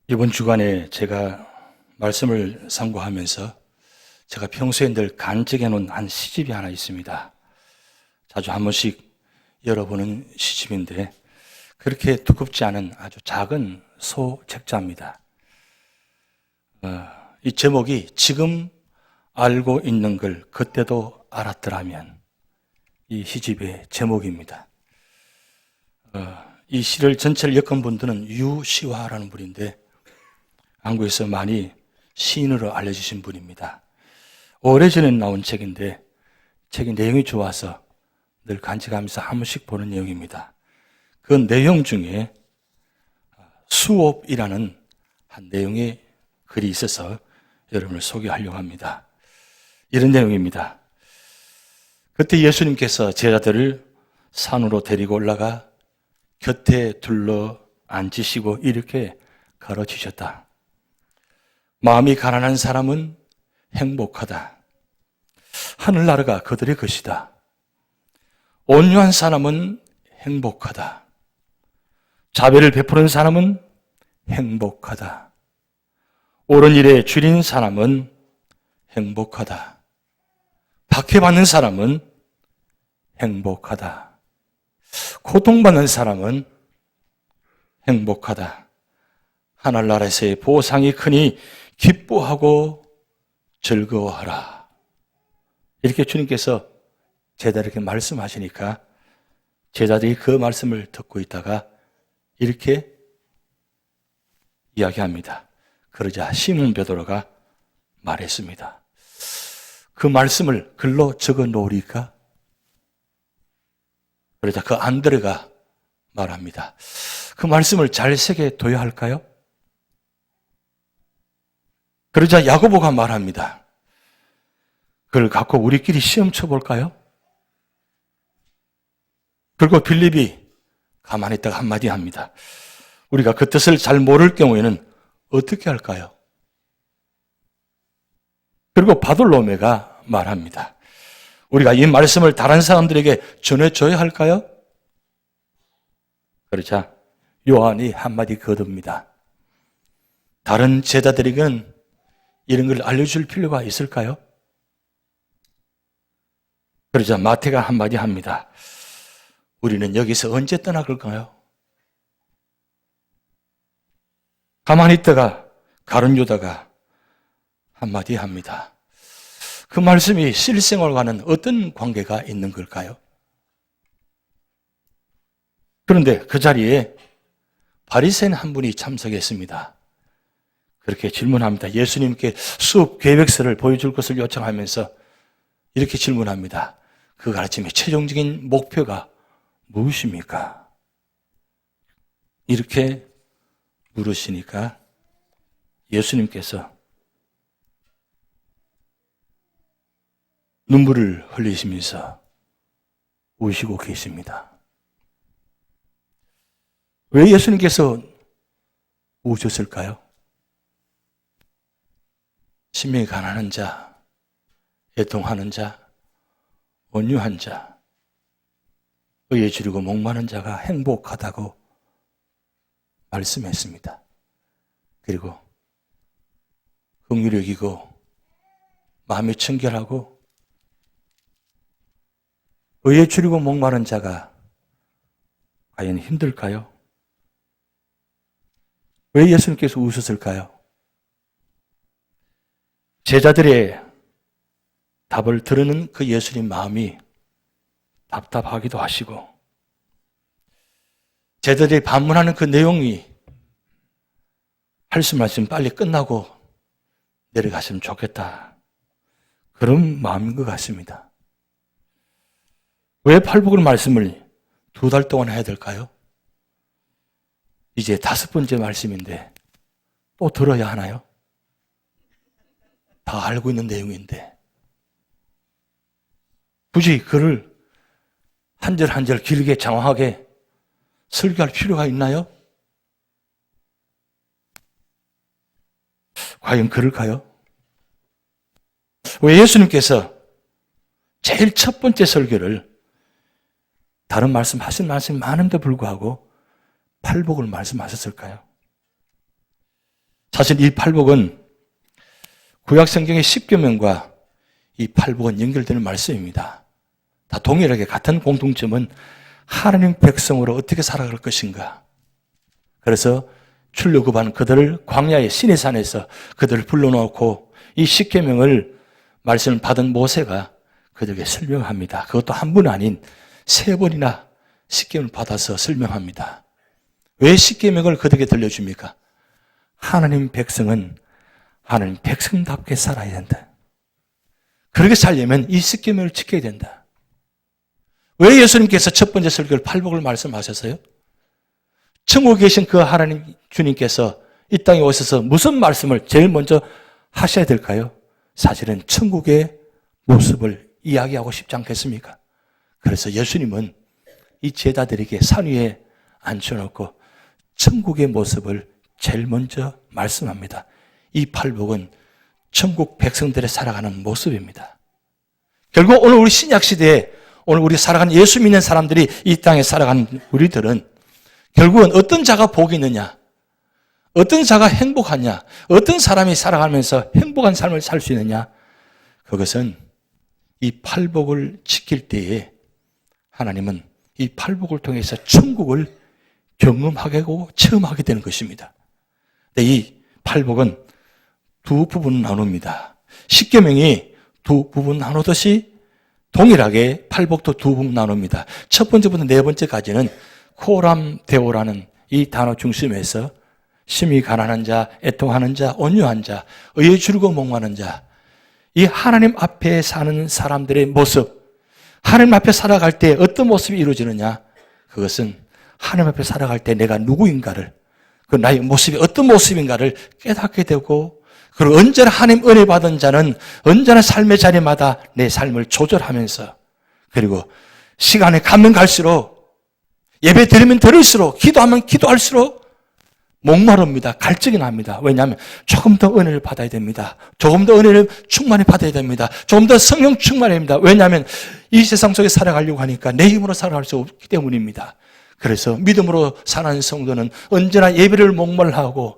이번 주간에 제가 말씀을 상고하면서 제가 평소에 늘 간직해 놓은 한 시집이 하나 있습니다. 자주 한 번씩 열어보는 시집인데 그렇게 두껍지 않은 아주 작은 소책자입니다. 이 제목이 지금 알고 있는 걸 그때도 알았더라면, 이 시집의 제목입니다. 이 시를 전체를 엮은 분들은 유시화라는 분인데 한국에서 많이 시인으로 알려주신 분입니다. 오래전에 나온 책인데 책의 내용이 좋아서 늘 간직하면서 한 번씩 보는 내용입니다. 그 내용 중에 수옵이라는 한 내용의 글이 있어서 여러분을 소개하려고 합니다. 이런 내용입니다. 그때 예수님께서 제자들을 산으로 데리고 올라가 곁에 둘러 앉으시고 이렇게 가르치셨다. 마음이 가난한 사람은 행복하다. 하늘나라가 그들의 것이다. 온유한 사람은 행복하다. 자비를 베푸는 사람은 행복하다. 옳은 일에 줄인 사람은 행복하다. 박해받는 사람은 행복하다. 고통받는 사람은 행복하다. 하늘나라에서의 보상이 크니 기뻐하고 즐거워하라. 이렇게 주님께서 제자들에게 말씀하시니까 제자들이 그 말씀을 듣고 있다가 이렇게 이야기합니다. 그러자 시몬 베드로가 말했습니다. 그 말씀을 글로 적어 놓으리까? 그러자 그 안드레가 말합니다. 그 말씀을 잘 새겨둬야 할까요? 그러자 야고보가 말합니다. 그걸 갖고 우리끼리 시험 쳐볼까요? 그리고 빌립이 가만히 있다가 한마디 합니다. 우리가 그 뜻을 잘 모를 경우에는 어떻게 할까요? 그리고 바돌로메가 말합니다. 우리가 이 말씀을 다른 사람들에게 전해줘야 할까요? 그러자 요한이 한마디 거둡니다. 다른 제자들에게는 이런 걸 알려줄 필요가 있을까요? 그러자 마태가 한마디 합니다. 우리는 여기서 언제 떠나갈까요? 가만히 있다가 가룟 유다가 한마디 합니다. 그 말씀이 실생활과는 어떤 관계가 있는 걸까요? 그런데 그 자리에 바리새인 한 분이 참석했습니다. 그렇게 질문합니다. 예수님께 수업 계획서를 보여줄 것을 요청하면서 이렇게 질문합니다. 그 가르침의 최종적인 목표가 무엇입니까? 이렇게 물으시니까 예수님께서 눈물을 흘리시면서 우시고 계십니다. 왜 예수님께서 우셨을까요? 심령이 가난한 자, 애통하는 자, 온유한 자, 의에 주리고 목마른 자가 행복하다고 말씀했습니다. 그리고 긍휼히 여기고 마음이 청결하고 의에 주리고 목마른 자가 과연 힘들까요? 왜 예수님께서 우셨을까요? 제자들의 답을 들으는 그 예수님 마음이 답답하기도 하시고 제자들이 반문하는 그 내용이 할 수 말씀 빨리 끝나고 내려갔으면 좋겠다. 그런 마음인 것 같습니다. 왜 팔복을 말씀을 2달 동안 해야 될까요? 이제 5번째 말씀인데 또 들어야 하나요? 다 알고 있는 내용인데 굳이 그를 한 절 한 절 길게 장황하게 설교할 필요가 있나요? 과연 그럴까요? 왜 예수님께서 제일 첫 번째 설교를 다른 말씀이 많은데 불구하고 팔복을 말씀하셨을까요? 사실 이 팔복은 구약 성경의 10계명과 이 팔복은 연결되는 말씀입니다. 다 동일하게 같은 공통점은 하나님 백성으로 어떻게 살아갈 것인가. 그래서 출애굽한 그들을 광야의 시내 산에서 그들을 불러놓고 이 10계명을 말씀을 받은 모세가 그들에게 설명합니다. 그것도 한 번 아닌 3번이나 10계명을 받아서 설명합니다. 왜 10계명을 그들에게 들려줍니까? 하나님 백성은 하나님 백성답게 살아야 된다. 그렇게 살려면 이 10계명을 지켜야 된다. 왜 예수님께서 첫 번째 설교를 팔복을 말씀하셨어요? 천국에 계신 그 하나님 주님께서 이 땅에 오셔서 무슨 말씀을 제일 먼저 하셔야 될까요? 사실은 천국의 모습을 이야기하고 싶지 않겠습니까? 그래서 예수님은 이 제자들에게 산 위에 앉혀놓고 천국의 모습을 제일 먼저 말씀합니다. 이 팔복은 천국 백성들의 살아가는 모습입니다. 결국 오늘 우리 신약시대에 오늘 우리 살아가는 예수 믿는 사람들이 이 땅에 살아가는 우리들은 결국은 어떤 자가 복이 있느냐, 어떤 자가 행복하냐, 어떤 사람이 살아가면서 행복한 삶을 살 수 있느냐, 그것은 이 팔복을 지킬 때에 하나님은 이 팔복을 통해서 천국을 경험하게 하고 체험하게 되는 것입니다. 이 팔복은 두 부분 나눕니다. 10계명이 두 부분 나누듯이 동일하게 팔복도 두 부분 나눕니다. 첫 번째부터 네 번째까지는 코람 데오라는 이 단어 중심에서 심히 가난한 자, 애통하는 자, 온유한 자, 의에 줄고 목마른 자, 이 하나님 앞에 사는 사람들의 모습, 하나님 앞에 살아갈 때 어떤 모습이 이루어지느냐, 그것은 하나님 앞에 살아갈 때 내가 누구인가를, 그 나의 모습이 어떤 모습인가를 깨닫게 되고, 그리고 언제나 하나님 은혜 받은 자는 언제나 삶의 자리마다 내 삶을 조절하면서, 그리고 시간이 가면 갈수록, 예배 드리면 드릴수록, 기도하면 기도할수록 목마릅니다. 갈증이 납니다. 왜냐하면 조금 더 은혜를 받아야 됩니다. 조금 더 은혜를 충만히 받아야 됩니다. 조금 더 성령 충만해야 됩니다. 왜냐하면 이 세상 속에 살아가려고 하니까 내 힘으로 살아갈 수 없기 때문입니다. 그래서 믿음으로 사는 성도는 언제나 예배를 목말라하고,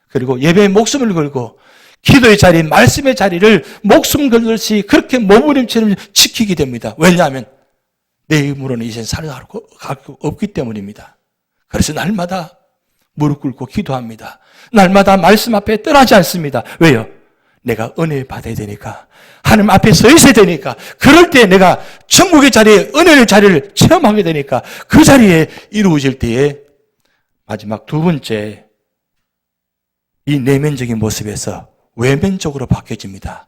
그리고 예배에 목숨을 걸고 기도의 자리, 말씀의 자리를 목숨 걸듯이 그렇게 몸부림처럼 지키게 됩니다. 왜냐하면 내 힘으로는 이제 살아갈 수 없기 때문입니다. 그래서 날마다 무릎 꿇고 기도합니다. 날마다 말씀 앞에 떠나지 않습니다. 왜요? 내가 은혜 받아야 되니까, 하나님 앞에 서 있어야 되니까, 그럴 때 내가 천국의 자리에, 은혜의 자리를 체험하게 되니까 그 자리에 이루어질 때에 마지막 두 번째, 이 내면적인 모습에서 외면적으로 바뀌어집니다.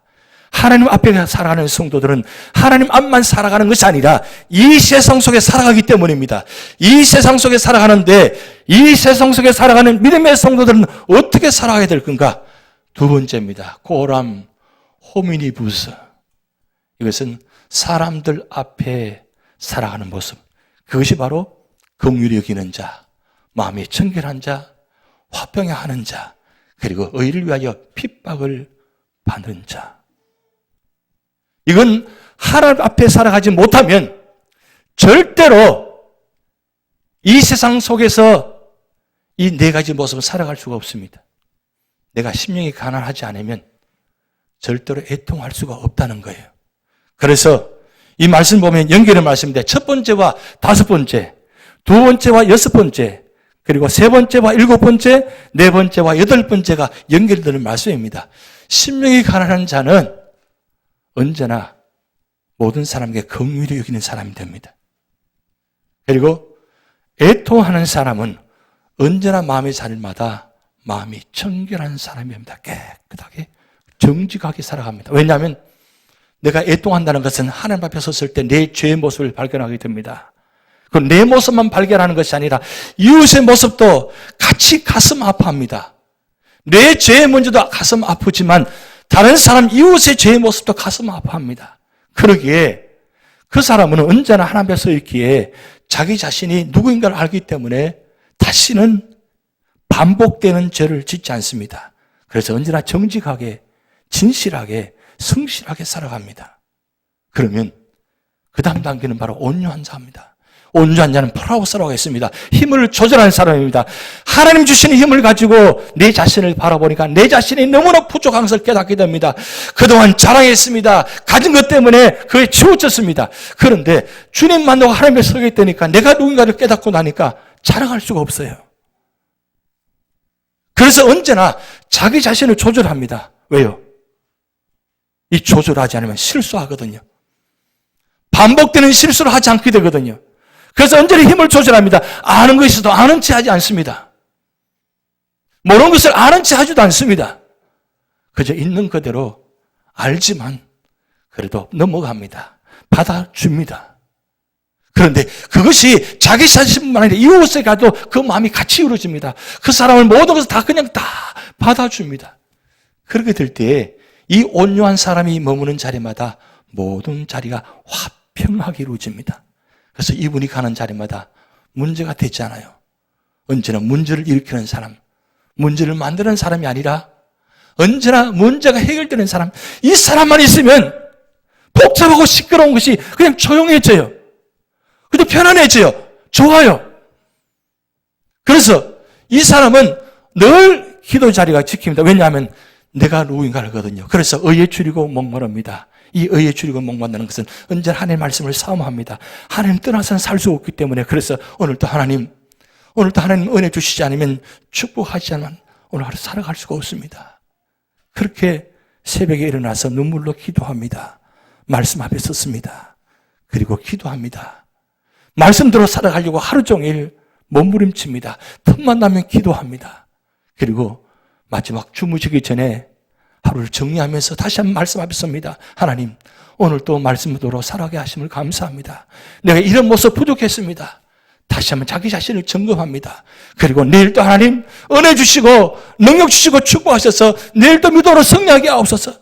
하나님 앞에 살아가는 성도들은 하나님 앞만 살아가는 것이 아니라 이 세상 속에 살아가기 때문입니다. 이 세상 속에 살아가는데, 이 세상 속에 살아가는 믿음의 성도들은 어떻게 살아가야 될 건가? 두 번째입니다. 코람 호미니부스. 이것은 사람들 앞에 살아가는 모습. 그것이 바로 긍휼히 여기는 자, 마음이 청결한 자, 화평해 하는 자, 그리고 의를 위하여 핍박을 받는 자. 이건 하나님 앞에 살아가지 못하면 절대로 이 세상 속에서 이 네 가지 모습을 살아갈 수가 없습니다. 내가 심령이 가난하지 않으면 절대로 애통할 수가 없다는 거예요. 그래서 이 말씀 보면 연결의 말씀인데, 첫 번째와 다섯 번째, 두 번째와 여섯 번째, 그리고 세 번째와 일곱 번째, 네 번째와 여덟 번째가 연결되는 말씀입니다. 심령이 가난한 자는 언제나 모든 사람에게 긍휼히 여기는 사람이 됩니다. 그리고 애통하는 사람은 언제나 마음의 자리마다 마음이 청결한 사람이 됩니다. 깨끗하게 정직하게 살아갑니다. 왜냐하면 내가 애통한다는 것은 하나님 앞에 섰을 때 내 죄의 모습을 발견하게 됩니다. 그 내 모습만 발견하는 것이 아니라 이웃의 모습도 같이 가슴 아파합니다. 내 죄의 문제도 가슴 아프지만 다른 사람 이웃의 죄의 모습도 가슴 아파합니다. 그러기에 그 사람은 언제나 하나님 앞에 서 있기에 자기 자신이 누구인가를 알기 때문에 다시는 반복되는 죄를 짓지 않습니다. 그래서 언제나 정직하게, 진실하게, 성실하게 살아갑니다. 그러면 그 다음 단계는 바로 온유한 자입니다. 온유한 자는 프라우스라고 했습니다. 힘을 조절하는 사람입니다. 하나님 주시는 힘을 가지고 내 자신을 바라보니까 내 자신이 너무나 부족한 것을 깨닫게 됩니다. 그동안 자랑했습니다. 가진 것 때문에 그에 치우쳤습니다. 그런데 주님만도 하나님의 서게 있다니까 내가 누군가를 깨닫고 나니까 자랑할 수가 없어요. 그래서 언제나 자기 자신을 조절합니다. 왜요? 이 조절하지 않으면 실수하거든요. 반복되는 실수를 하지 않게 되거든요. 그래서 언제나 힘을 조절합니다. 아는 것이 있어도 아는 체 하지 않습니다. 모르는 것을 아는 체 하지도 않습니다. 그저 있는 그대로 알지만 그래도 넘어갑니다. 받아줍니다. 그런데 그것이 자기 자신뿐만 아니라 이웃에 가도 그 마음이 같이 이루어집니다. 그 사람을 모든 것을 다 그냥 다 받아줍니다. 그렇게 될 때에 이 온유한 사람이 머무는 자리마다 모든 자리가 화평하게 이루어집니다. 그래서 이분이 가는 자리마다 문제가 되지 않아요. 언제나 문제를 일으키는 사람, 문제를 만드는 사람이 아니라 언제나 문제가 해결되는 사람, 이 사람만 있으면 복잡하고 시끄러운 것이 그냥 조용해져요. 그래도 편안해져요. 좋아요. 그래서 이 사람은 늘 기도 자리가 지킵니다. 왜냐하면 내가 누구인가를 거든요. 그래서 의에 줄이고 목마릅니다. 이 의에 줄이고 목마른다는 것은 언제나 하나님의 말씀을 사모합니다. 하나님 떠나서는 살 수 없기 때문에 그래서 오늘도 하나님 은혜 주시지 않으면 축복하지 않으면 오늘 하루 살아갈 수가 없습니다. 그렇게 새벽에 일어나서 눈물로 기도합니다. 말씀 앞에 섰습니다. 그리고 기도합니다. 말씀대로 살아가려고 하루 종일 몸부림칩니다. 틈만 나면 기도합니다. 그리고 마지막 주무시기 전에 하루를 정리하면서 다시 한번 말씀 앞에 섭니다. 하나님, 오늘 또 말씀대로 살아가게 하심을 감사합니다. 내가 이런 모습 부족했습니다. 다시 한번 자기 자신을 점검합니다. 그리고 내일도 하나님 은혜 주시고 능력 주시고 축복하셔서 내일도 믿음으로 승리하게 하옵소서.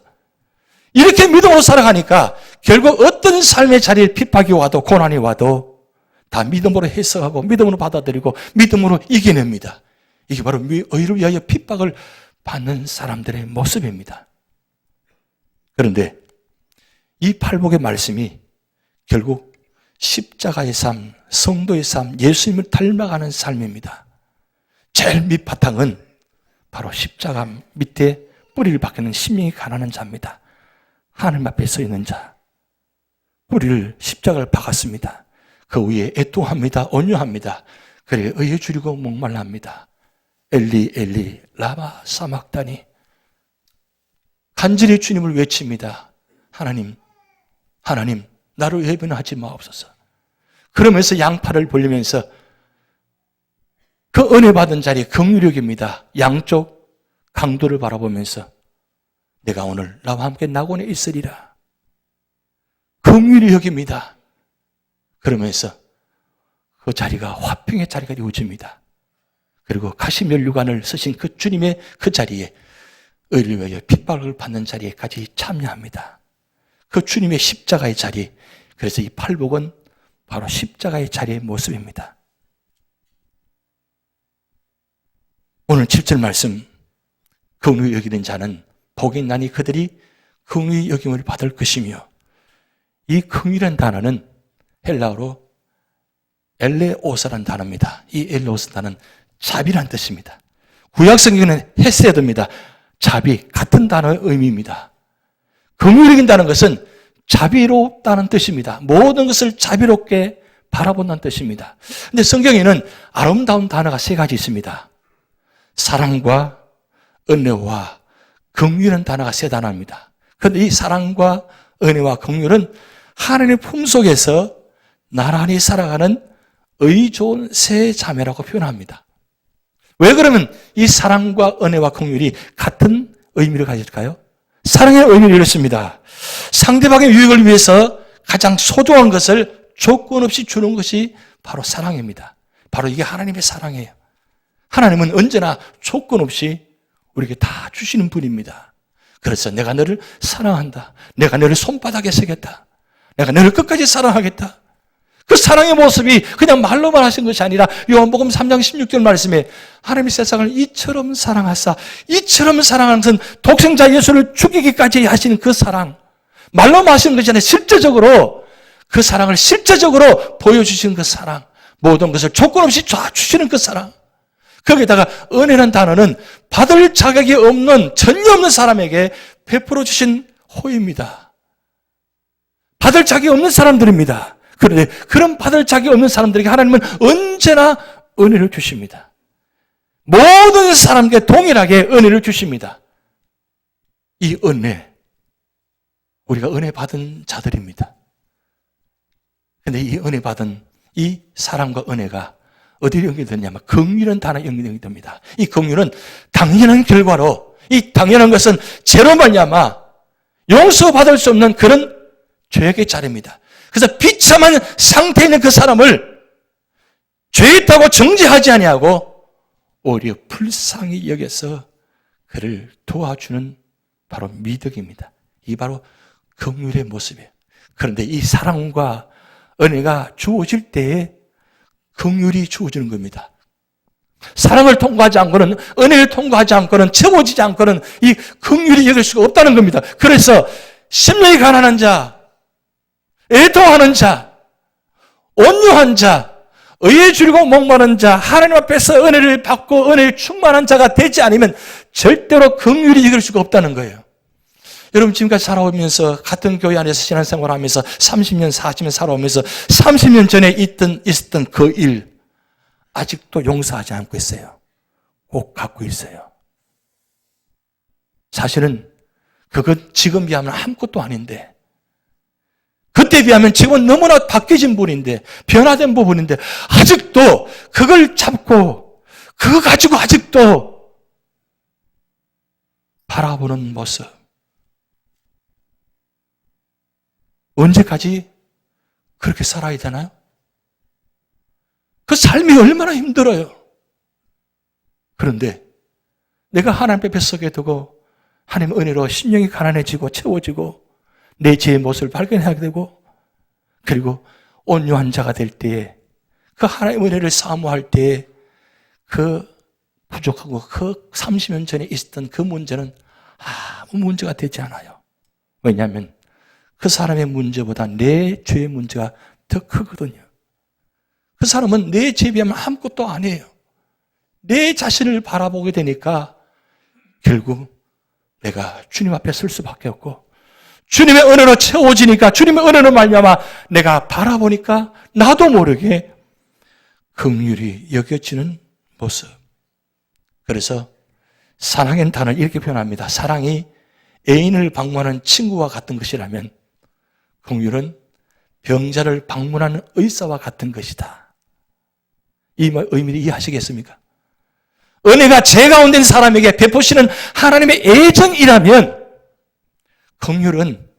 이렇게 믿음으로 살아가니까 결국 어떤 삶의 자리에 핍박이 와도 고난이 와도 다 믿음으로 해석하고 믿음으로 받아들이고 믿음으로 이겨냅니다. 이게 바로 의를 위하여 핍박을 받는 사람들의 모습입니다. 그런데 이 팔복의 말씀이 결국 십자가의 삶, 성도의 삶, 예수님을 닮아가는 삶입니다. 제일 밑바탕은 바로 십자가 밑에 뿌리를 박히는 심령이 가난한 자입니다. 하나님 앞에 서 있는 자, 뿌리를 십자가를 박았습니다. 그 위에 애통합니다. 온유합니다. 그래 의에 줄이고 목말라 합니다. 엘리 엘리 라마 사막다니, 간절히 주님을 외칩니다. 하나님 나를 외면하지 마옵소서. 그러면서 양팔을 벌리면서 그 은혜 받은 자리에 긍휼력입니다. 양쪽 강도를 바라보면서 내가 오늘 나와 함께 낙원에 있으리라. 긍휼히 여깁니다. 그러면서 그 자리가 화평의 자리가 이루어집니다. 그리고 가시면류관을 쓰신 그 주님의 그 자리에 의를 위하여 핍박을 받는 자리에까지 참여합니다. 그 주님의 십자가의 자리, 그래서 이 팔복은 바로 십자가의 자리의 모습입니다. 오늘 7절 말씀, 긍휼히 여기는 자는 복이 있나니 그들이 긍휼히 여김을 받을 것이며, 이 긍휼이라는 단어는 헬라어로 엘레오스라는 단어입니다. 이 엘레오스 단어는 자비라는 뜻입니다. 구약 성경은 헤세드입니다. 자비, 같은 단어의 의미입니다. 긍휼히 여긴다는 것은 자비롭다는 뜻입니다. 모든 것을 자비롭게 바라본다는 뜻입니다. 그런데 성경에는 아름다운 단어가 세 가지 있습니다. 사랑과 은혜와 긍휼이라는 단어가 세 단어입니다. 그런데 이 사랑과 은혜와 긍휼은 하나님의 품속에서 나란히 살아가는 의 좋은 세 자매라고 표현합니다. 왜 그러면 이 사랑과 은혜와 긍휼이 같은 의미를 가질까요? 사랑의 의미를 이렇습니다. 상대방의 유익을 위해서 가장 소중한 것을 조건 없이 주는 것이 바로 사랑입니다. 바로 이게 하나님의 사랑이에요. 하나님은 언제나 조건 없이 우리에게 다 주시는 분입니다. 그래서 내가 너를 사랑한다. 내가 너를 손바닥에 새겼다. 내가 너를 끝까지 사랑하겠다. 그 사랑의 모습이 그냥 말로만 하신 것이 아니라 요한복음 3장 16절 말씀에 하나님이 세상을 이처럼 사랑하사, 이처럼 사랑하는 것은 독생자 예수를 죽이기까지 하시는 그 사랑, 말로만 하시는 것이 아니라 실제적으로 그 사랑을 실제적으로 보여주시는 그 사랑, 모든 것을 조건 없이 주시는 그 사랑, 거기다가 은혜라는 단어는 받을 자격이 없는, 전혀 없는 사람에게 베풀어 주신 호의입니다. 받을 자격이 없는 사람들입니다. 그런데 그런 받을 자격이 없는 사람들에게 하나님은 언제나 은혜를 주십니다. 모든 사람에게 동일하게 은혜를 주십니다. 이 은혜, 우리가 은혜 받은 자들입니다. 그런데 이 은혜 받은 이 사랑과 은혜가 어디로 연결되냐면 긍휼이라는 단어에 연결이 됩니다. 이 긍휼은 당연한 결과로, 이 당연한 것은 죄로 말미암아 용서받을 수 없는 그런 죄악의 자리입니다. 그래서 비참한 상태에 있는 그 사람을 죄있다고 정죄하지 아니하고 오히려 불쌍히 여겨서 그를 도와주는 바로 미덕입니다. 이 바로 긍휼의 모습이에요. 그런데 이 사랑과 은혜가 주어질 때에 긍휼이 주어지는 겁니다. 사랑을 통과하지 않고는, 은혜를 통과하지 않고는, 채워지지 않고는 이 긍휼이 여길 수가 없다는 겁니다. 그래서 심령이 가난한 자, 애통하는 자, 온유한 자, 의에 줄이고 목마른 자, 하나님 앞에서 은혜를 받고 은혜에 충만한 자가 되지 않으면 절대로 긍휼이 여길 수가 없다는 거예요. 여러분 지금까지 살아오면서 같은 교회 안에서 신앙생활을 하면서 30년, 40년 살아오면서 30년 전에 있었던 그 일 아직도 용서하지 않고 있어요. 꼭 갖고 있어요. 사실은 그것 지금 비하면 아무것도 아닌데, 그때 비하면 지금은 너무나 바뀌어진 분인데, 변화된 부분인데 아직도 그걸 잡고 그거 가지고 아직도 바라보는 모습, 언제까지 그렇게 살아야 되나요? 그 삶이 얼마나 힘들어요. 그런데 내가 하나님 앞에 서게 되고 하나님 은혜로 심령이 가난해지고 채워지고 내 죄의 모습을 발견하게 되고, 그리고 온유한 자가 될 때에, 그 하나님의 은혜를 사모할 때에 그 부족하고 그 30년 전에 있었던 그 문제는 아무 문제가 되지 않아요. 왜냐하면 그 사람의 문제보다 내 죄의 문제가 더 크거든요. 그 사람은 내 죄에 비하면 아무것도 아니에요. 내 자신을 바라보게 되니까 결국 내가 주님 앞에 설 수밖에 없고, 주님의 은혜로 채워지니까, 주님의 은혜로 말미암아 내가 바라보니까 나도 모르게 긍휼이 여겨지는 모습. 그래서 사랑의 단어를 이렇게 표현합니다. 사랑이 애인을 방문하는 친구와 같은 것이라면 긍휼은 병자를 방문하는 의사와 같은 것이다. 이 의미를 이해하시겠습니까? 은혜가 죄 가운데 있는 사람에게 베푸시는 하나님의 애정이라면 긍휼은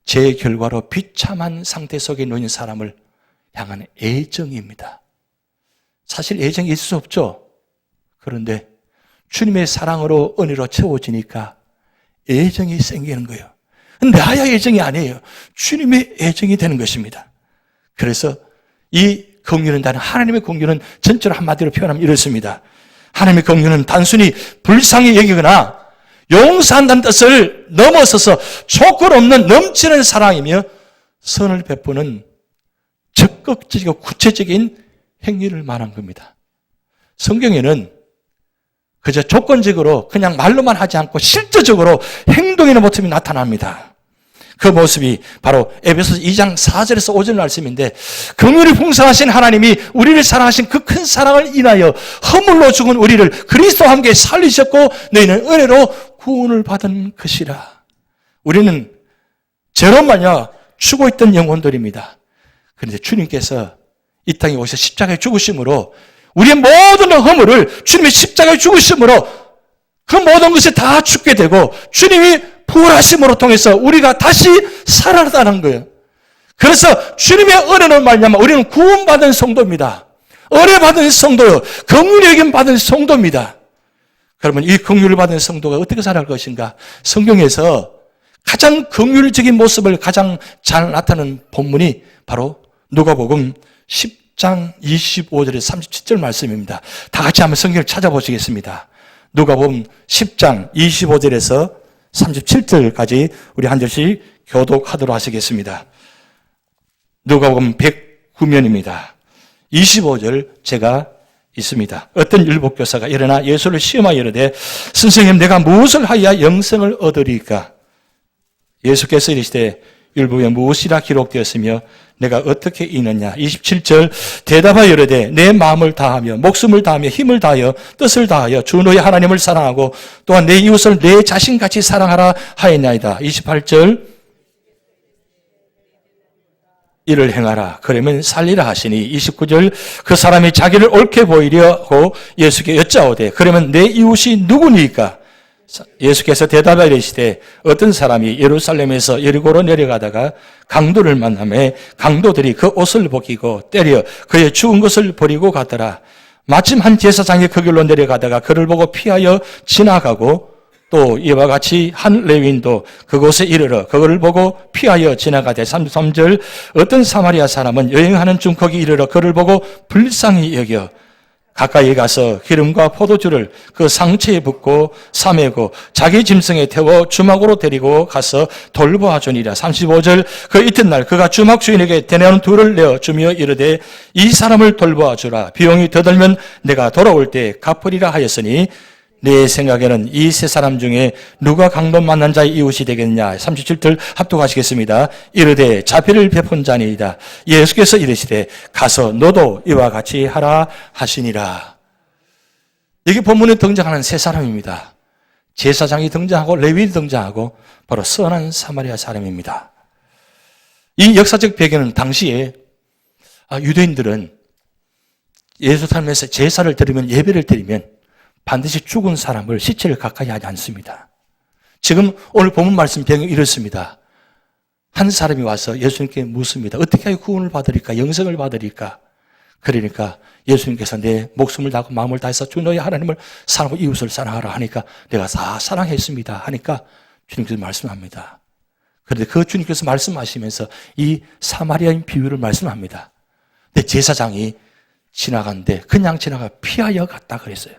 죄의 결과로 비참한 상태 속에 놓인 사람을 향한 애정입니다. 사실 애정이 있을 수 없죠. 그런데 주님의 사랑으로 은혜로 채워지니까 애정이 생기는 거예요. 나의 애정이 아니에요. 주님의 애정이 되는 것입니다. 그래서 이 긍휼은 다른 하나님의 긍휼은 전체로 한마디로 표현하면 이렇습니다. 하나님의 긍휼은 단순히 불쌍히 여기거나 용서한다는 뜻을 넘어서서 조건 없는 넘치는 사랑이며 선을 베푸는 적극적이고 구체적인 행위를 말한 겁니다. 성경에는 그저 조건적으로 그냥 말로만 하지 않고 실제적으로 행동의 모습이 나타납니다. 그 모습이 바로 에베소서 2장 4절에서 5절 말씀인데, 긍휼이 풍성하신 하나님이 우리를 사랑하신 그 큰 사랑을 인하여 허물로 죽은 우리를 그리스도와 함께 살리셨고 너희는 은혜로 구원을 받은 것이라. 우리는 죄로 말미암아 죽어 있던 영혼들입니다. 그런데 주님께서 이 땅에 오셔서 십자가에 죽으심으로 우리의 모든 허물을 주님의 십자가에 죽으심으로 그 모든 것이 다 죽게 되고, 주님이 부활하심으로 통해서 우리가 다시 살아나는 거예요. 그래서 주님의 은혜로 말미암아 우리는 구원받은 성도입니다. 은혜 받은 성도요, 긍휼의 여김 받은 성도입니다. 그러면 이 긍휼을 받은 성도가 어떻게 살아갈 것인가? 성경에서 가장 긍휼적인 모습을 가장 잘 나타내는 본문이 바로 누가복음 10장 25절에서 37절 말씀입니다. 다 같이 한번 성경을 찾아보시겠습니다. 누가복음 10장 25절에서 37절까지 우리 한 절씩 교독하도록 하시겠습니다. 누가복음 109면입니다. 25절 제가 있습니다. 어떤 율법교사가 일어나 예수를 시험하여 이르되 선생님 내가 무엇을 하여야 영생을 얻으리까? 예수께서 이르시되 율법에 무엇이라 기록되었으며 내가 어떻게 읽느냐? 27절 대답하여 이르되 내 마음을 다하며 목숨을 다하며 힘을 다하여 뜻을 다하여 주 너의 하나님을 사랑하고 또한 내 이웃을 내 자신같이 사랑하라 하였나이다. 28절 이를 행하라. 그러면 살리라 하시니 29절 그 사람이 자기를 옳게 보이려고 예수께 여짜오되 그러면 내 이웃이 누구니까? 예수께서 대답하여 이르시되 어떤 사람이 예루살렘에서 여리고로 내려가다가 강도를 만나매 강도들이 그 옷을 벗기고 때려 그의 죽은 것을 버리고 갔더라. 마침 한 제사장이 그 길로 내려가다가 그를 보고 피하여 지나가고 또 이와 같이 한 레위인도 그곳에 이르러 그를 보고 피하여 지나가되 33절 어떤 사마리아 사람은 여행하는 중 거기 이르러 그를 보고 불쌍히 여겨 가까이 가서 기름과 포도주를 그 상체에 붓고 싸매고 자기 짐승에 태워 주막으로 데리고 가서 돌보아 주니라. 35절 그 이튿날 그가 주막 주인에게 데나리온 둘을 내어 주며 이르되 이 사람을 돌보아 주라. 비용이 더 들면 내가 돌아올 때 갚으리라 하였으니 내 생각에는 이 세 사람 중에 누가 강도 만난 자의 이웃이 되겠냐? 37절 합독하시겠습니다. 이르되 자비를 베푼 자니이다. 예수께서 이르시되 가서 너도 이와 같이 하라 하시니라. 여기 본문에 등장하는 세 사람입니다. 제사장이 등장하고 레위인이 등장하고 바로 선한 사마리아 사람입니다. 이 역사적 배경은 당시에 유대인들은 예루살렘에서 제사를 드리면 예배를 드리면 반드시 죽은 사람을 시체를 가까이 하지 않습니다. 지금 오늘 본문 말씀 배경이 이렇습니다. 한 사람이 와서 예수님께 묻습니다. 어떻게 하여 구원을 받으리까? 영생을 받으리까? 그러니까 예수님께서 내 목숨을 다하고 마음을 다해서 주 너의 하나님을 사랑하고 이웃을 사랑하라 하니까 내가 다 사랑했습니다 하니까 주님께서 말씀합니다. 그런데 그 주님께서 말씀하시면서 이 사마리아인 비유를 말씀합니다. 근데 제사장이 지나갔는데 그냥 지나가 피하여 갔다 그랬어요.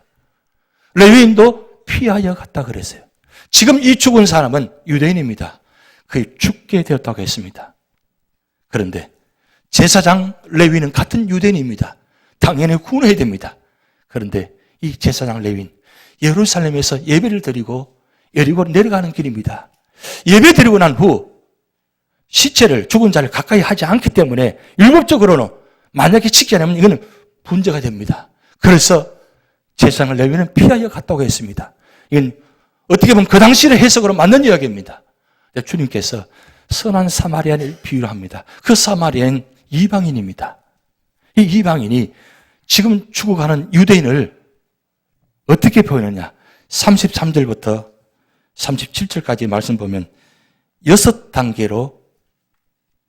레위인도 피하여 갔다 그랬어요. 지금 이 죽은 사람은 유대인입니다. 그의 죽게 되었다고 했습니다. 그런데 제사장 레위인은 같은 유대인입니다. 당연히 구원해야 됩니다. 그런데 이 제사장 레위인 예루살렘에서 예배를 드리고 여리고로 내려가는 길입니다. 예배 드리고 난 후 시체를 죽은 자를 가까이 하지 않기 때문에 율법적으로는 만약에 지키지 않으면 이거는 문제가 됩니다. 그래서 제사장을 레위인은 피하여 갔다고 했습니다. 이건 어떻게 보면 그 당시의 해석으로 맞는 이야기입니다. 주님께서 선한 사마리아인을 비유를 합니다. 그 사마리아인 이방인입니다. 이 이방인이 지금 죽어가는 유대인을 어떻게 표현하냐? 33절부터 37절까지 말씀 보면 6단계로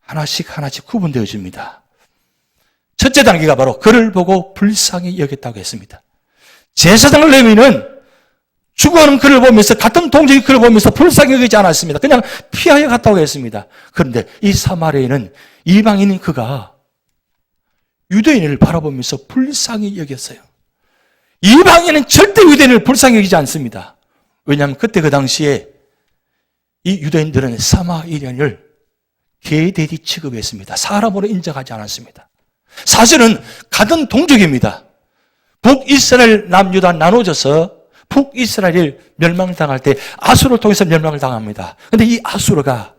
하나씩 구분되어집니다. 첫째 단계가 바로 그를 보고 불쌍히 여겼다고 했습니다. 제사장 레위인은 죽어가는 그를 보면서 같은 동족이 그를 보면서 불쌍히 여기지 않았습니다. 그냥 피하여 갔다고 했습니다. 그런데 이 사마리아인은 이방인인 그가 유대인을 바라보면서 불쌍히 여겼어요. 이방인은 절대 유대인을 불쌍히 여기지 않습니다. 왜냐하면 그때 그 당시에 이 유대인들은 사마리아인을 개돼지 취급했습니다. 사람으로 인정하지 않았습니다. 사실은 같은 동족입니다. 북이스라엘 남유다 나눠져서 북이스라엘이 멸망당할 때 아수르를 통해서 멸망을 당합니다. 그런데 이 아수르가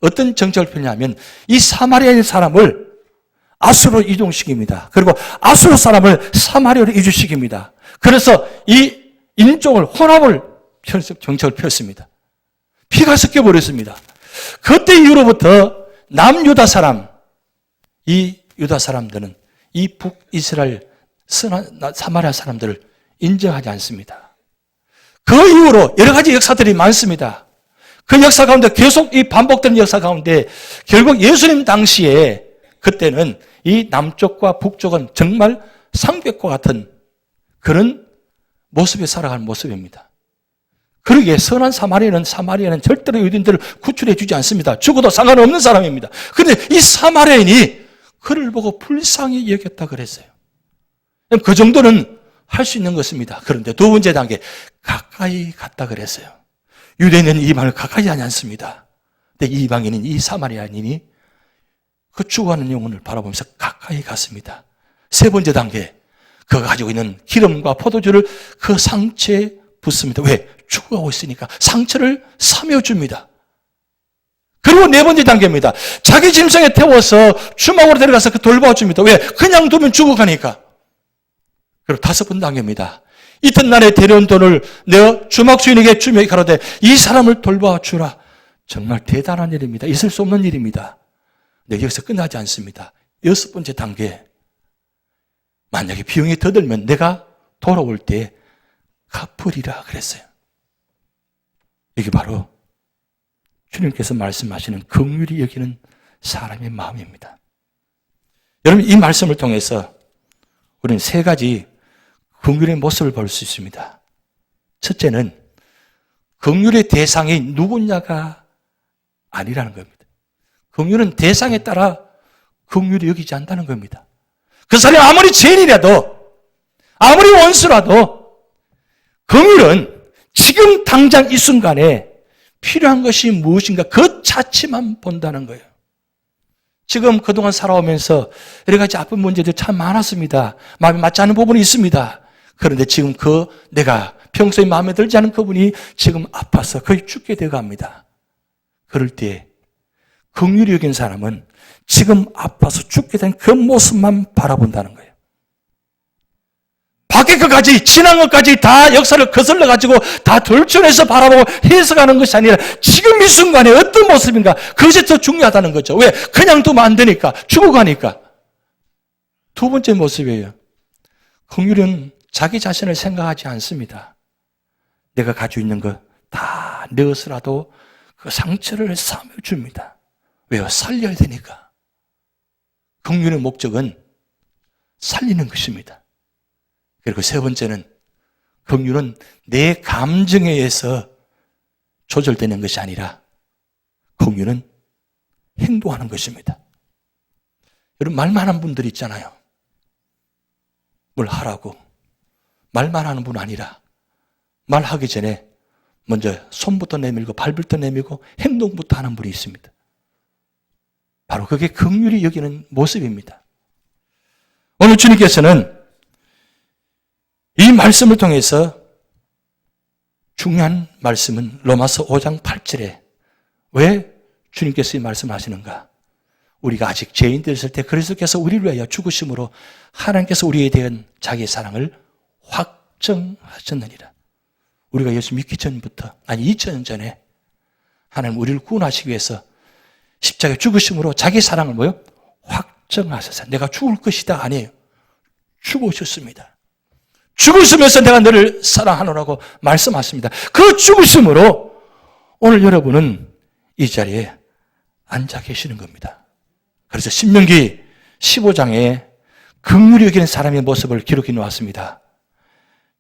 어떤 정책을 펴냐면 이 사마리아 사람을 아수르로 이동시킵니다. 그리고 아수르 사람을 사마리아로 이주시킵니다. 그래서 이 인종을 혼합을 정책을 폈습니다. 피가 섞여버렸습니다. 그때 이후로부터 남유다 사람, 이 유다 사람들은 이 북이스라엘 사마리아 사람들을 인정하지 않습니다. 그 이후로 여러 가지 역사들이 많습니다. 그 역사 가운데 계속 이 반복되는 역사 가운데 결국 예수님 당시에 그때는 이 남쪽과 북쪽은 정말 상벽과 같은 그런 모습에 살아가는 모습입니다. 그러기에 선한 사마리아는 절대로 유대인들을 구출해 주지 않습니다. 죽어도 상관없는 사람입니다. 그런데 이 사마리아인이 그를 보고 불쌍히 여겼다 그랬어요. 그 정도는 할 수 있는 것입니다. 그런데 두 번째 단계, 가까이 갔다 그랬어요. 유대인은 이방을 가까이 하지 않습니다. 근데 이방인인 이 사마리아인이 그 죽어가는 영혼을 바라보면서 가까이 갔습니다. 세 번째 단계, 그가 가지고 있는 기름과 포도주를 그 상처에 붓습니다. 왜? 죽어가고 있으니까 상처를 사며줍니다. 그리고 네 번째 단계입니다. 자기 짐승에 태워서 주막으로 데려가서 그 돌봐줍니다. 왜? 그냥 두면 죽어가니까. 그리고 다섯 번째 단계입니다. 이튿날에 데려온 돈을 내 주막 주인에게 주며 가로되 이 사람을 돌봐주라. 정말 대단한 일입니다. 있을 수 없는 일입니다. 근데 여기서 끝나지 않습니다. 여섯 번째 단계, 만약에 비용이 더 들면 내가 돌아올 때 갚으리라 그랬어요. 이게 바로 주님께서 말씀하시는 긍휼히 여기는 사람의 마음입니다. 여러분, 이 말씀을 통해서 우리는 세 가지 긍휼의 모습을 볼 수 있습니다. 첫째는 긍휼의 대상이 누구냐가 아니라는 겁니다. 긍휼은 대상에 따라 긍휼히 여기지 않는다는 겁니다. 그 사람이 아무리 죄인이라도, 아무리 원수라도 긍휼은 지금 당장 이 순간에 필요한 것이 무엇인가 그 자체만 본다는 거예요. 지금 그동안 살아오면서 여러 가지 아픈 문제들 참 많았습니다. 마음에 맞지 않는 부분이 있습니다. 그런데 지금 내가 평소에 마음에 들지 않은 그분이 지금 아파서 거의 죽게 되어 갑니다. 그럴 때 긍휼히 여긴 사람은 지금 아파서 죽게 된 그 모습만 바라본다는 거예요. 밖에 것까지, 지난 것까지 다 역사를 거슬러 가지고 다 돌출해서 바라보고 해석하는 것이 아니라 지금 이 순간에 어떤 모습인가, 그것이 더 중요하다는 거죠. 왜? 그냥 두면 안 되니까, 죽어가니까. 두 번째 모습이에요. 긍휼은 자기 자신을 생각하지 않습니다. 내가 가지고 있는 것 다 넣어서라도 그 상처를 사며줍니다. 왜요? 살려야 되니까. 긍휼의 목적은 살리는 것입니다. 그리고 세 번째는 긍휼은 내 감정에 의해서 조절되는 것이 아니라 긍휼은 행동하는 것입니다. 여러분, 말만 하는 분들 있잖아요. 뭘 하라고. 말만 하는 분 아니라 말하기 전에 먼저 손부터 내밀고 발부터 내밀고 행동부터 하는 분이 있습니다. 바로 그게 긍휼히 여기는 모습입니다. 오늘 주님께서는 이 말씀을 통해서 중요한 말씀은 로마서 5장 8절에 왜 주님께서 이 말씀을 하시는가? 우리가 아직 죄인되었을 때 그리스도께서 우리를 위하여 죽으심으로 하나님께서 우리에 대한 자기의 사랑을 확정하셨느니라. 우리가 예수 믿기 전부터, 2000년 전에 하나님 우리를 구원하시기 위해서 십자가에 죽으심으로 자기 사랑을 뭐요? 확정하셨어요. 내가 죽을 것이다 아니에요. 죽으셨습니다. 죽으시면서 내가 너를 사랑하노라고 말씀하십니다. 그 죽으심으로 오늘 여러분은 이 자리에 앉아 계시는 겁니다. 그래서 신명기 15장에 긍휼히 여기는 사람의 모습을 기록해 놓았습니다.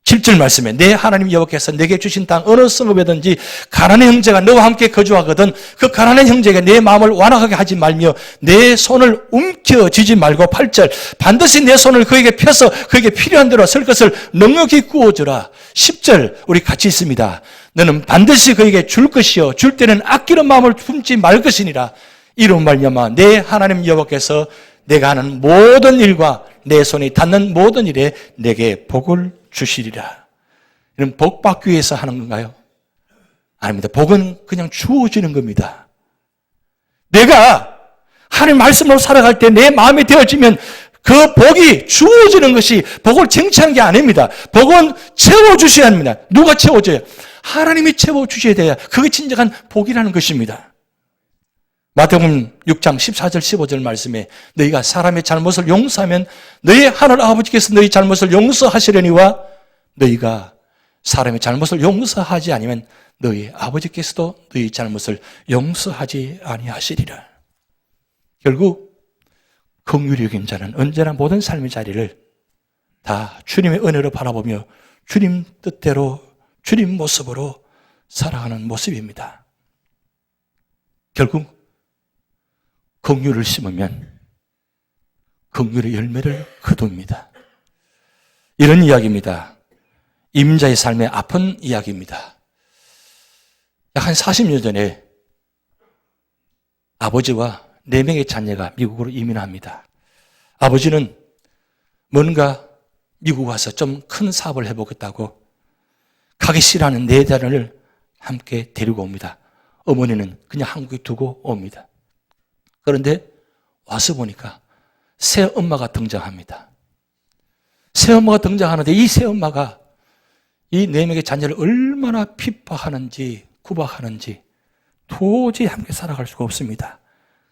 7절 말씀에 내 하나님 여호와께서 내게 주신 땅 어느 성읍에든지 가난한 형제가 너와 함께 거주하거든 그 가난한 형제가 내 마음을 완악하게 하지 말며 내 손을 움켜쥐지 말고 8절 반드시 내 손을 그에게 펴서 그에게 필요한 대로 쓸 것을 넉넉히 구워주라. 10절 우리 같이 있습니다. 너는 반드시 그에게 줄 것이요 줄 때는 아끼는 마음을 품지 말 것이니라. 이로 말미암아 내 하나님 여호와께서 내가 하는 모든 일과 내 손이 닿는 모든 일에 내게 복을 주시리라. 이런 복 받기 위해서 하는 건가요? 아닙니다. 복은 그냥 주어지는 겁니다. 내가 하나님 말씀으로 살아갈 때 내 마음이 되어지면 그 복이 주어지는 것이 복을 쟁취하는 게 아닙니다. 복은 채워주셔야 합니다. 누가 채워줘요? 하나님이 채워주셔야 돼야 그게 진정한 복이라는 것입니다. 마태복음 6장 14절 15절 말씀에 너희가 사람의 잘못을 용서하면 너희 하늘 아버지께서 너희 잘못을 용서하시려니와 너희가 사람의 잘못을 용서하지 아니면 너희 아버지께서도 너희 잘못을 용서하지 아니하시리라. 결국 긍휼히 여긴 자는 언제나 모든 삶의 자리를 다 주님의 은혜로 바라보며 주님 뜻대로 주님 모습으로 살아가는 모습입니다. 결국 긍휼을 심으면 긍휼의 열매를 거둡니다. 이런 이야기입니다. 임자의 삶의 아픈 이야기입니다. 약 한 40년 전에 아버지와 4명의 자녀가 미국으로 이민합니다. 아버지는 뭔가 미국 와서 좀 큰 사업을 해보겠다고 가기 싫어하는 4자녀를 함께 데리고 옵니다. 어머니는 그냥 한국에 두고 옵니다. 그런데 와서 보니까 새엄마가 등장합니다. 새엄마가 등장하는데 이 새엄마가 이 4명의 자녀를 얼마나 핍박하는지 구박하는지 도저히 함께 살아갈 수가 없습니다.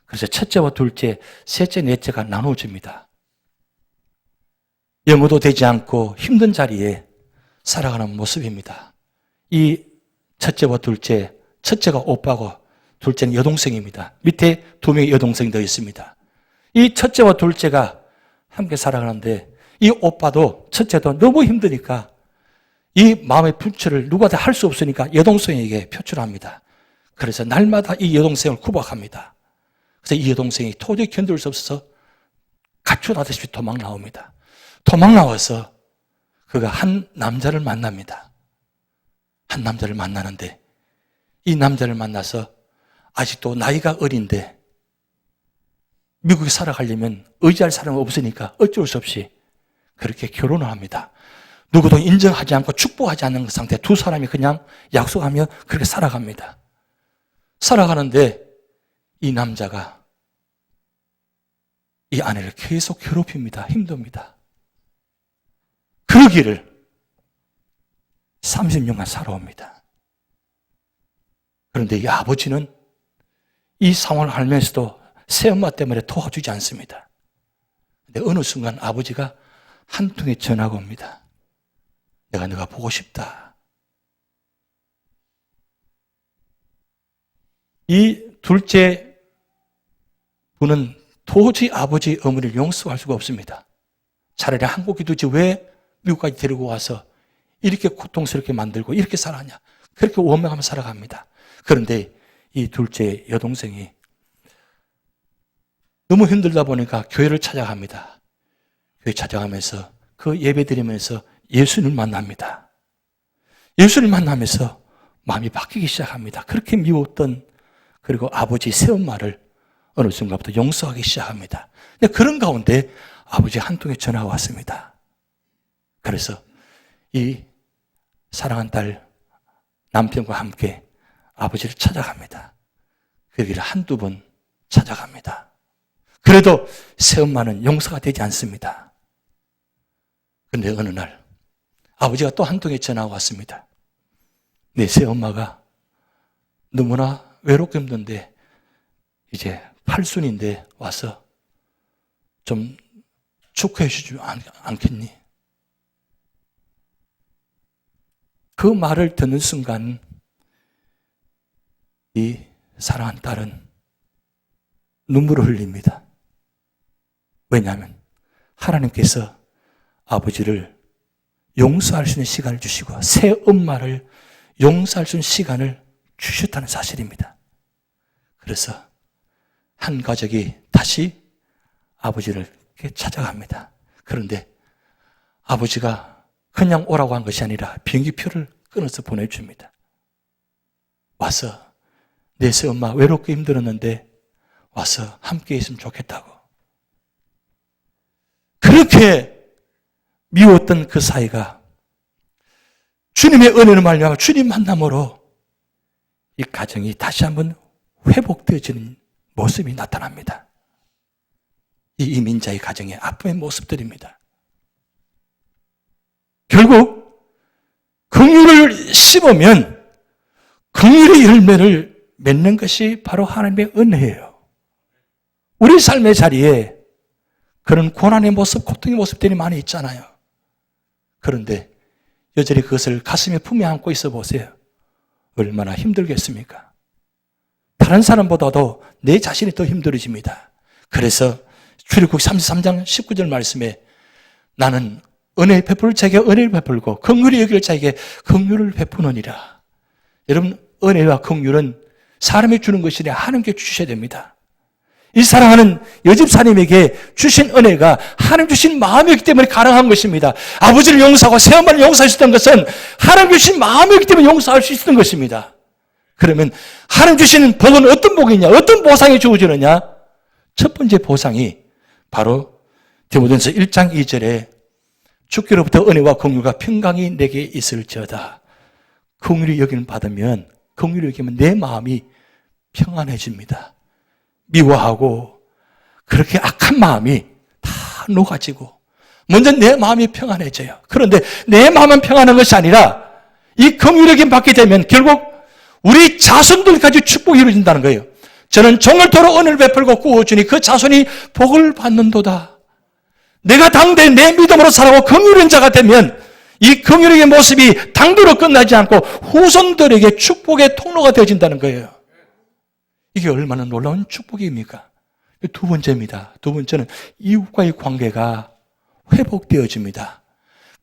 그래서 첫째와 둘째, 셋째, 넷째가 나눠집니다. 영어도 되지 않고 힘든 자리에 살아가는 모습입니다. 이 첫째와 둘째, 첫째가 오빠고 둘째는 여동생입니다. 밑에 2명의 여동생이 더 있습니다. 이 첫째와 둘째가 함께 살아가는데 이 오빠도 첫째도 너무 힘드니까 이 마음의 분출을 누구한테 할 수 없으니까 여동생에게 표출합니다. 그래서 날마다 이 여동생을 구박합니다. 그래서 이 여동생이 도저히 견딜 수 없어서 가출하듯이 도망 나옵니다. 도망 나와서 그가 한 남자를 만납니다. 한 남자를 만나는데 이 남자를 만나서 아직도 나이가 어린데 미국에 살아가려면 의지할 사람이 없으니까 어쩔 수 없이 그렇게 결혼을 합니다. 누구도 인정하지 않고 축복하지 않는 상태, 두 사람이 그냥 약속하며 그렇게 살아갑니다. 살아가는데 이 남자가 이 아내를 계속 괴롭힙니다. 힘듭니다. 그러기를 30년간 살아옵니다. 그런데 이 아버지는 이 상황을 알면서도 새엄마 때문에 도와주지 않습니다. 근데 어느 순간 아버지가 한 통의 전화가 옵니다. 내가 너가 보고 싶다. 이 둘째 분은 도저히 아버지 어머니를 용서할 수가 없습니다. 차라리 한국에 두지 왜 미국까지 데리고 와서 이렇게 고통스럽게 만들고 이렇게 살아가냐. 그렇게 원망하며 살아갑니다. 그런데 이 둘째 여동생이 너무 힘들다 보니까 교회를 찾아갑니다. 교회 찾아가면서 그 예배 드리면서 예수님을 만납니다. 예수님을 만나면서 마음이 바뀌기 시작합니다. 그렇게 미웠던 그리고 아버지 새엄마를 어느 순간부터 용서하기 시작합니다. 근데 그런 가운데 아버지 한 통의 전화가 왔습니다. 그래서 이 사랑한 딸 남편과 함께 아버지를 찾아갑니다. 그 길을 한두 번 찾아갑니다. 그래도 새엄마는 용서가 되지 않습니다. 그런데 어느 날 아버지가 또 한 통의 전화가 왔습니다. 내 새엄마가 너무나 외롭고 힘든데 이제 팔순인데 와서 좀 축하해 주지 않겠니? 그 말을 듣는 순간 이 사랑한 딸은 눈물을 흘립니다. 왜냐하면 하나님께서 아버지를 용서할 수 있는 시간을 주시고 새엄마를 용서할 수 있는 시간을 주셨다는 사실입니다. 그래서 한 가족이 다시 아버지를 찾아갑니다. 그런데 아버지가 그냥 오라고 한 것이 아니라 비행기표를 끊어서 보내줍니다. 와서 내 새엄마 외롭게 힘들었는데 와서 함께 있으면 좋겠다고. 그렇게 미웠던 그 사이가 주님의 은혜를 말미암아 주님 만남으로 이 가정이 다시 한번 회복되어지는 모습이 나타납니다. 이 이민자의 가정의 아픔의 모습들입니다. 결국 긍휼을 심으면 긍휼의 열매를 맺는 것이 바로 하나님의 은혜예요. 우리 삶의 자리에 그런 고난의 모습, 고통의 모습들이 많이 있잖아요. 그런데 여전히 그것을 가슴에 품에 안고 있어 보세요. 얼마나 힘들겠습니까? 다른 사람보다도 내 자신이 더 힘들어집니다. 그래서 출애굽기 33장 19절 말씀에 나는 은혜 베풀 자에게 은혜를 베풀고 긍휼히 여길 자에게 긍휼을 베푸느니라. 여러분, 은혜와 긍휼은 사람이 주는 것이 아니라 하나님께 주셔야 됩니다. 이 사랑하는 여집사님에게 주신 은혜가 하나님 주신 마음이기 때문에 가능한 것입니다. 아버지를 용서하고 새엄마를 용서할 수 있던 것은 하나님 주신 마음이기 때문에 용서할 수 있었던 것입니다. 그러면 하나님 주시는 복은 어떤 복이냐? 어떤 보상이 주어지느냐? 첫 번째 보상이 바로 디모데전서 1장 2절에 주께로부터 은혜와 긍휼과 평강이 내게 있을지어다. 긍휼히 여김을 받으면, 긍휼히 여기면 내 마음이 평안해집니다. 미워하고 그렇게 악한 마음이 다 녹아지고 먼저 내 마음이 평안해져요. 그런데 내 마음은 평안한 것이 아니라 이 긍휼히 여김을 받게 되면 결국 우리 자손들까지 축복이 이루어진다는 거예요. 저는 종일토록 은혜를 베풀고 구워주니 그 자손이 복을 받는도다. 내가 당대 내 믿음으로 살아고 긍휼한 자가 되면 이 긍휼의 모습이 당대로 끝나지 않고 후손들에게 축복의 통로가 되어진다는 거예요. 이게 얼마나 놀라운 축복입니까? 두 번째입니다. 두 번째는 이웃과의 관계가 회복되어집니다.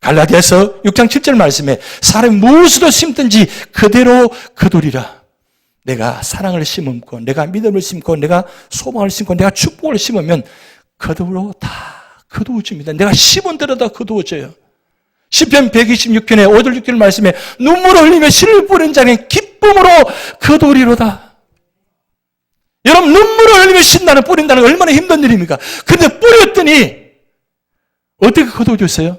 갈라디아서 6장 7절 말씀에 사람이 무엇으로 심든지 그대로 거두리라. 내가 사랑을 심고 내가 믿음을 심고 내가 소망을 심고 내가 축복을 심으면 거두로 다 거두어집니다. 내가 심은 대로 다 거두어져요. 시편 126편의 5절 6절 말씀에 눈물을 흘리며 씨를 뿌린 자는 기쁨으로 거두리로다. 여러분, 눈물을 흘리며 신나는 뿌린다는 건 얼마나 힘든 일입니까? 그런데 뿌렸더니 어떻게 거두어졌어요?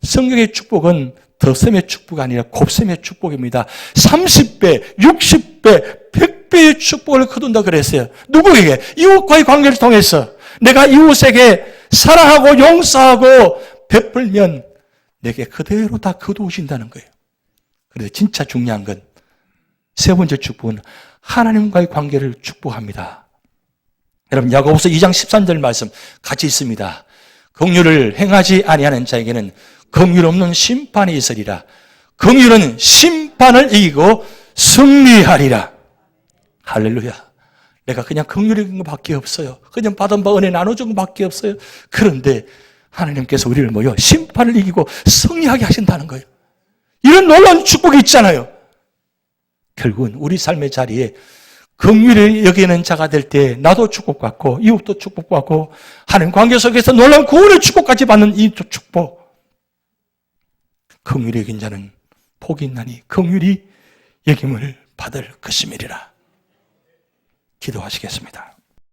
성경의 축복은 덧셈의 축복이 아니라 곱셈의 축복입니다. 30배, 60배, 100배의 축복을 거둔다 그랬어요. 누구에게? 이웃과의 관계를 통해서 내가 이웃에게 사랑하고 용서하고 베풀면 내게 그대로 다 거두어진다는 거예요. 그래서 진짜 중요한 건 세 번째 축복은 하나님과의 관계를 축복합니다. 여러분, 야고보서 2장 13절 말씀 같이 있습니다. 긍휼을 행하지 아니하는 자에게는 긍휼 없는 심판이 있으리라. 긍휼은 심판을 이기고 승리하리라. 할렐루야. 내가 그냥 긍휼인 것밖에 없어요. 그냥 받은 바 은혜 나눠준 것밖에 없어요. 그런데 하나님께서 우리를 뭐요? 심판을 이기고 승리하게 하신다는 거예요. 이런 놀라운 축복이 있잖아요. 결국은 우리 삶의 자리에 긍휼을 여기는 자가 될 때 나도 축복받고 이웃도 축복받고 하나님 관계 속에서 놀라운 구원의 축복까지 받는 이 축복. 긍휼히 여긴 자는 복이 있나니 긍휼히 여김을 받을 것임이리라. 기도하시겠습니다.